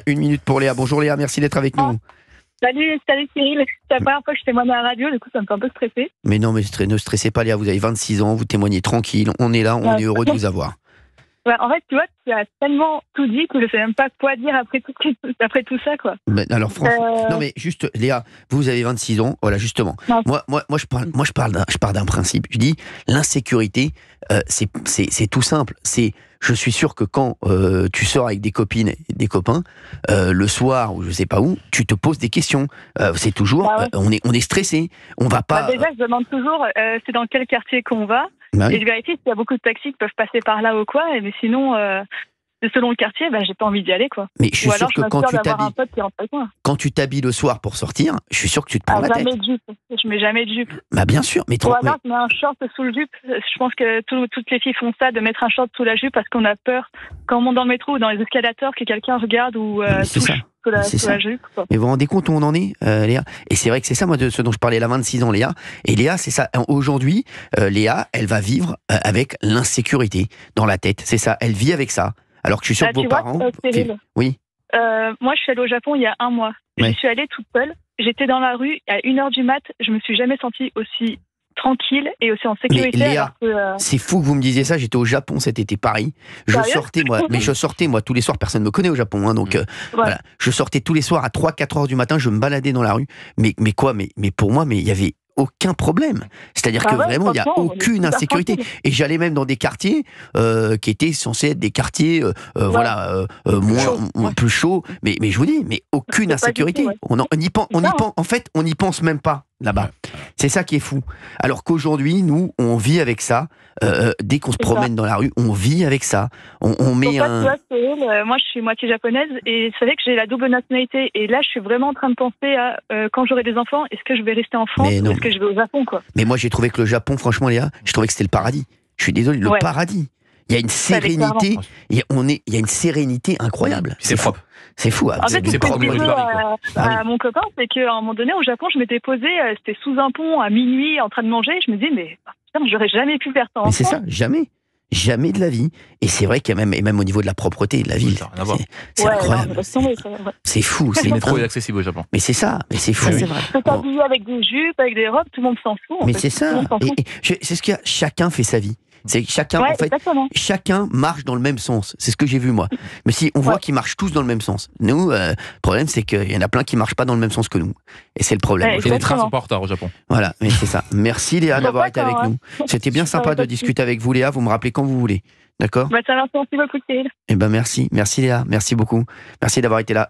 Une minute pour Léa. Bonjour Léa, merci d'être avec nous. Salut Cyril, c'est la première fois que je témoigne à la radio, du coup ça me fait un peu stressé. Mais non, mais ne stressez pas Léa, vous avez 26 ans, vous témoignez tranquille, on est là, on est heureux de vous avoir. Ouais, en fait, tu vois, tu as tellement tout dit que je sais même pas quoi dire après tout ça, quoi. Ben, alors franchement, non mais juste Léa, vous avez 26 ans, voilà justement. Moi je pars d'un principe. Je dis l'insécurité, c'est tout simple. Je suis sûr que quand tu sors avec des copines et des copains, le soir ou je sais pas où, tu te poses des questions. C'est toujours, on est stressé. On va pas. Déjà, je demande toujours, c'est dans quel quartier qu'on va. Et je vérifie s'il y a beaucoup de taxis qui peuvent passer par là ou quoi. Mais sinon, selon le quartier, j'ai pas envie d'y aller, quoi. Mais je suis sûr que quand tu t'habilles le soir pour sortir, je suis sûr que tu te prends la tête. Jamais de jupe. Je mets jamais de jupe. Bah bien sûr, mais ou alors je mets un short sous le jupe. Je pense que toutes les filles font ça, de mettre un short sous la jupe parce qu'on a peur quand on monte dans le métro ou dans les escalators que quelqu'un regarde ou touche sous la jupe, quoi. Mais vous vous rendez compte où on en est, Léa? Et c'est vrai que c'est ça, moi, de ce dont je parlais, elle a 26 ans, Léa. Et Léa, c'est ça. Aujourd'hui, Léa, elle va vivre avec l'insécurité dans la tête. C'est ça. Elle vit avec ça. Alors que je suis sûr que vos parents. Oui. Moi, je suis allée au Japon il y a 1 mois. Je suis allée toute seule. J'étais dans la rue à 1h du mat. Je me suis jamais sentie aussi tranquille et aussi en sécurité. Mais Léa, c'est fou que vous me disiez ça. J'étais au Japon cet été, Paris. Je sortais moi tous les soirs. Personne ne me connaît au Japon, hein, donc voilà. Je sortais tous les soirs à 3-4 heures du matin. Je me baladais dans la rue. Mais pour moi, il y avait aucun problème. C'est-à-dire que vraiment, il n'y a aucune insécurité. Et j'allais même dans des quartiers qui étaient censés être des quartiers plus chauds. Mais je vous dis, mais aucune insécurité. En fait, on n'y pense même pas là-bas. C'est ça qui est fou. Alors qu'aujourd'hui, nous, on vit avec ça. Dès qu'on se promène dans la rue, on vit avec ça. On met moi, je suis moitié japonaise et c'est vrai que j'ai la double nationalité. Et là, je suis vraiment en train de penser à quand j'aurai des enfants, est-ce que je vais rester en France ou est-ce que je vais au Japon, quoi. Mais moi, j'ai trouvé que le Japon, franchement, Léa, je trouvais que c'était le paradis. Je suis désolé, le paradis. Il y a une sérénité, il y a une sérénité incroyable. C'est propre. C'est fou. En fait, c'est propre. Mon copain, c'est qu'à un moment donné, au Japon, je m'étais posée, c'était sous un pont à minuit, en train de manger. Je me disais, mais putain, j'aurais jamais pu faire ça en France. Mais c'est ça, jamais de la vie. Et c'est vrai qu'il y a même au niveau de la propreté de la ville, c'est incroyable. C'est fou. C'est trop inaccessible au Japon. Mais c'est ça, mais c'est fou. Tu peux t'habiller avec des jupes, avec des robes, tout le monde s'en fout. Mais c'est ça. C'est ce qu'il y a. Chacun fait sa vie. C'est chacun, en fait, chacun marche dans le même sens. C'est ce que j'ai vu, moi. Mais si on voit qu'ils marchent tous dans le même sens. Nous, le problème, c'est qu'il y en a plein qui marchent pas dans le même sens que nous. Et c'est le problème. Et les trains sont pas en retard au Japon. Voilà, mais c'est ça. Merci Léa d'avoir été avec nous. C'était bien sympa de discuter avec vous, Léa. Vous me rappelez quand vous voulez. D'accord? Ça va, merci beaucoup, Cyril. Eh ben, merci. Merci Léa. Merci beaucoup. Merci d'avoir été là.